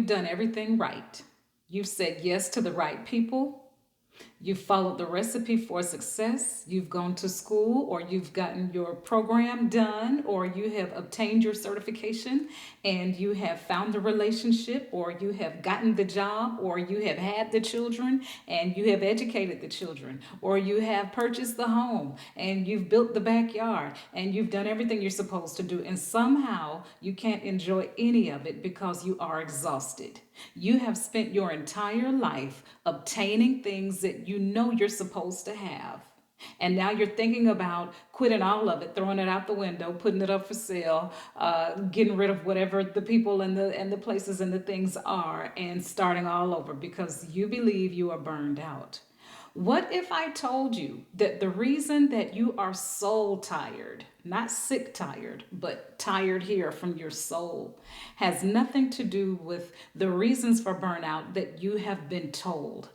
done everything right. You've said yes to the right people. You've followed the recipe for success. You've gone to school, or you've gotten your program done, or you have obtained your certification, and you have found the relationship, or you have gotten the job, or you have had the children and you have educated the children, or you have purchased the home and you've built the backyard, and you've done everything you're supposed to do. And somehow you can't enjoy any of it because you are exhausted. You have spent your entire life obtaining things that you know you're supposed to have. And now you're thinking about quitting all of it, throwing it out the window, putting it up for sale, getting rid of whatever the people and the places and the things are, and starting all over because you believe you are burned out. What if I told you that the reason that you are soul tired, not sick tired, but tired here from your soul, has nothing to do with the reasons for burnout that you have been told?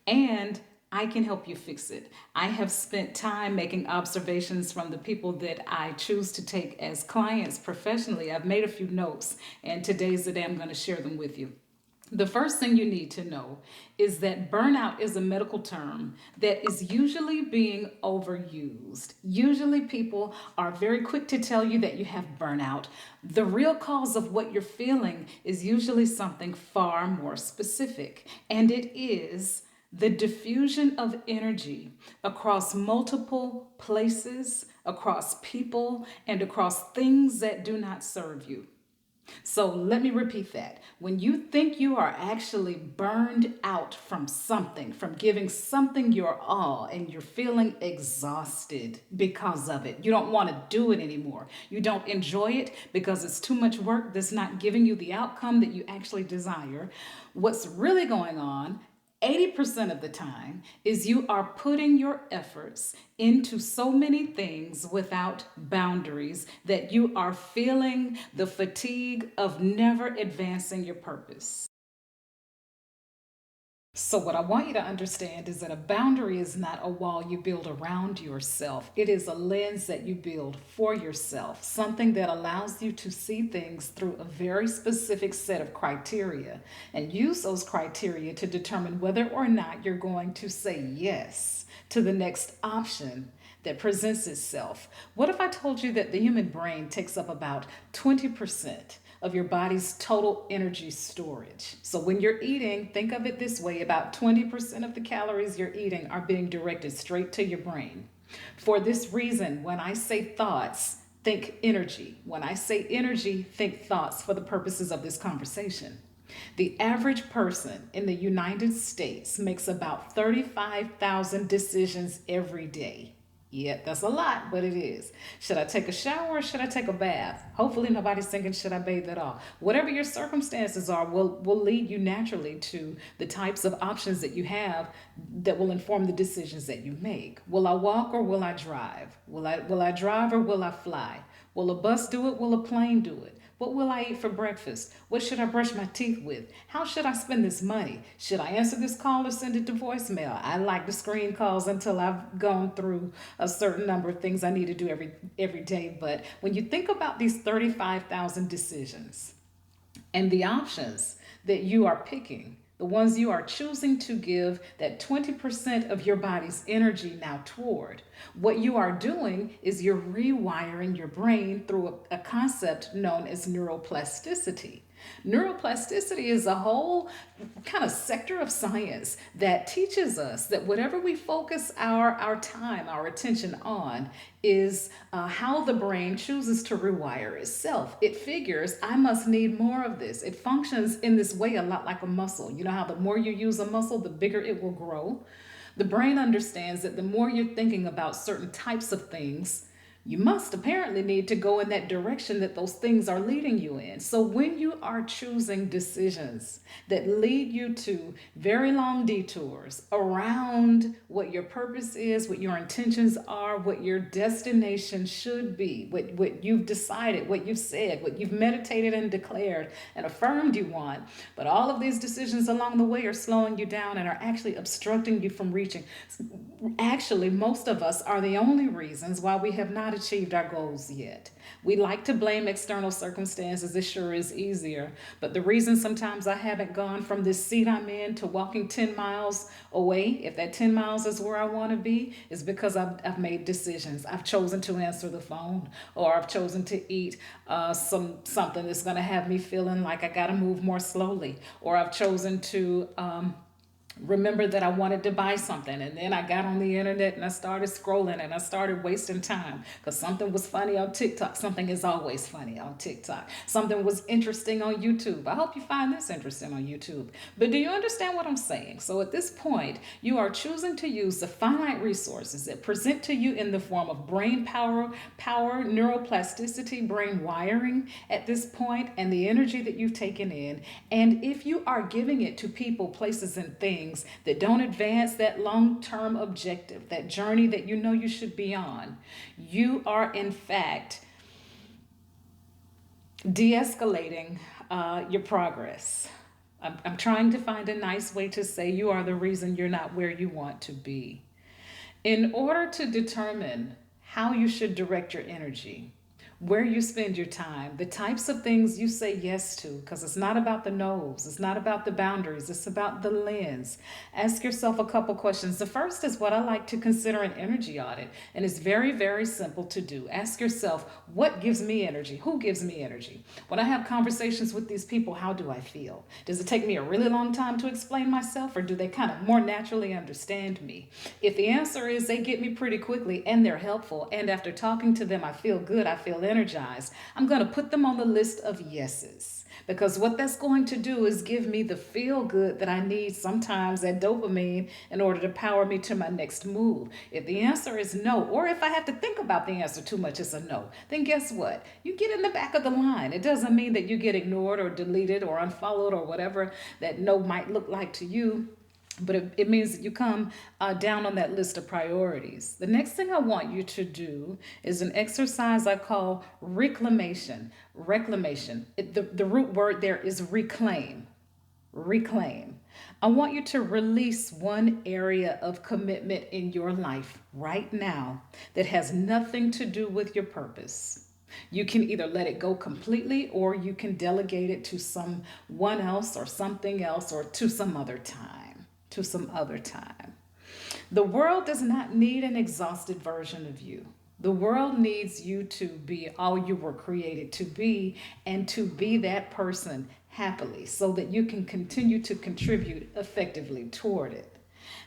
And I can help you fix it. I have spent time making observations from the people that I choose to take as clients professionally. I've made a few notes, and today's the day I'm going to share them with you. The first thing you need to know is that burnout is a medical term that is usually being overused. Usually, people are very quick to tell you that you have burnout. The real cause of what you're feeling is usually something far more specific, and it is the diffusion of energy across multiple places, across people, and across things that do not serve you. So let me repeat that. When you think you are actually burned out from something, from giving something your all, and you're feeling exhausted because of it, you don't want to do it anymore. You don't enjoy it because it's too much work that's not giving you the outcome that you actually desire. What's really going on 80% of the time is you are putting your efforts into so many things without boundaries that you are feeling the fatigue of never advancing your purpose. So, what I want you to understand is that a boundary is not a wall you build around yourself. It is a lens that you build for yourself, something that allows you to see things through a very specific set of criteria and use those criteria to determine whether or not you're going to say yes to the next option that presents itself. What if I told you that the human brain takes up about 20% of your body's total energy storage? So when you're eating, think of it this way: about 20% of the calories you're eating are being directed straight to your brain. For this reason, when I say thoughts, think energy. When I say energy, think thoughts for the purposes of this conversation. The average person in the United States makes about 35,000 decisions every day. Yeah, that's a lot, but it is. Should I take a shower or should I take a bath? Hopefully nobody's thinking, should I bathe at all? Whatever your circumstances are will lead you naturally to the types of options that you have that will inform the decisions that you make. Will I walk or will I drive? Will I drive or will I fly? Will a bus do it? Will a plane do it? What will I eat for breakfast? What should I brush my teeth with? How should I spend this money? Should I answer this call or send it to voicemail? I like to screen calls until I've gone through a certain number of things I need to do every day. But when you think about these 35,000 decisions and the options that you are picking, the ones you are choosing to give that 20% of your body's energy now toward, what you are doing is you're rewiring your brain through a concept known as neuroplasticity. Neuroplasticity is a whole kind of sector of science that teaches us that whatever we focus our time, our attention on, is how the brain chooses to rewire itself. It figures, I must need more of this. It functions in this way a lot like a muscle. You know how the more you use a muscle, the bigger it will grow? The brain understands that the more you're thinking about certain types of things, you must apparently need to go in that direction that those things are leading you in. So when you are choosing decisions that lead you to very long detours around what your purpose is, what your intentions are, what your destination should be, what you've decided, what you've said, what you've meditated and declared and affirmed you want, but all of these decisions along the way are slowing you down and are actually obstructing you from reaching. Actually, most of us are the only reasons why we have not achieved our goals yet. We like to blame external circumstances. It sure is easier. But the reason sometimes I haven't gone from this seat I'm in to walking 10 miles away, if that 10 miles is where I want to be, is because I've made decisions. I've chosen to answer the phone, or I've chosen to eat something that's going to have me feeling like I got to move more slowly, or I've chosen to remember that I wanted to buy something, and then I got on the internet and I started scrolling and I started wasting time because something was funny on TikTok. Something is always funny on TikTok. Something was interesting on YouTube. I hope you find this interesting on YouTube. But do you understand what I'm saying? So at this point, you are choosing to use the finite resources that present to you in the form of brain power, neuroplasticity, brain wiring at this point, and the energy that you've taken in. And if you are giving it to people, places, and things that don't advance that long-term objective, that journey that you know you should be on, you are in fact de-escalating your progress. I'm trying to find a nice way to say you are the reason you're not where you want to be. In order to determine how you should direct your energy, where you spend your time, the types of things you say yes to, because it's not about the no's, it's not about the boundaries, it's about the lens. Ask yourself a couple questions. The first is what I like to consider an energy audit, and it's very, very simple to do. Ask yourself, what gives me energy? Who gives me energy? When I have conversations with these people, how do I feel? Does it take me a really long time to explain myself, or do they kind of more naturally understand me? If the answer is they get me pretty quickly and they're helpful, and after talking to them I feel good, I feel energized, I'm going to put them on the list of yeses, because what that's going to do is give me the feel good that I need, sometimes that dopamine, in order to power me to my next move. If the answer is no, or if I have to think about the answer too much, it's a no, then guess what? You get in the back of the line. It doesn't mean that you get ignored or deleted or unfollowed or whatever that no might look like to you. But it means that you come down on that list of priorities. The next thing I want you to do is an exercise I call reclamation. Reclamation. The root word there is reclaim. Reclaim. I want you to release one area of commitment in your life right now that has nothing to do with your purpose. You can either let it go completely, or you can delegate it to someone else or something else, or to some other time. To some other time. The world does not need an exhausted version of you. The world needs you to be all you were created to be, and to be that person happily, so that you can continue to contribute effectively toward it.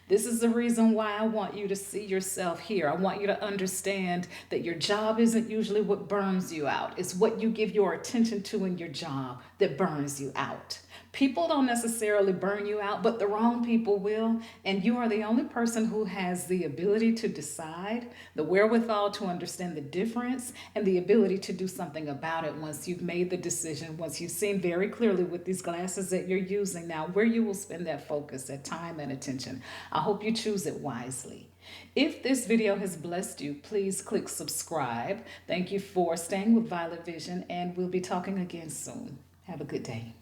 This is the reason why I want you to see yourself here. I want you to understand that your job isn't usually what burns you out. It's what you give your attention to in your job that burns you out. People don't necessarily burn you out, but the wrong people will. And you are the only person who has the ability to decide, the wherewithal to understand the difference, and the ability to do something about it once you've made the decision, once you've seen very clearly with these glasses that you're using now where you will spend that focus, that time and attention. I hope you choose it wisely. If this video has blessed you, please click subscribe. Thank you for staying with Violet Vision, and we'll be talking again soon. Have a good day.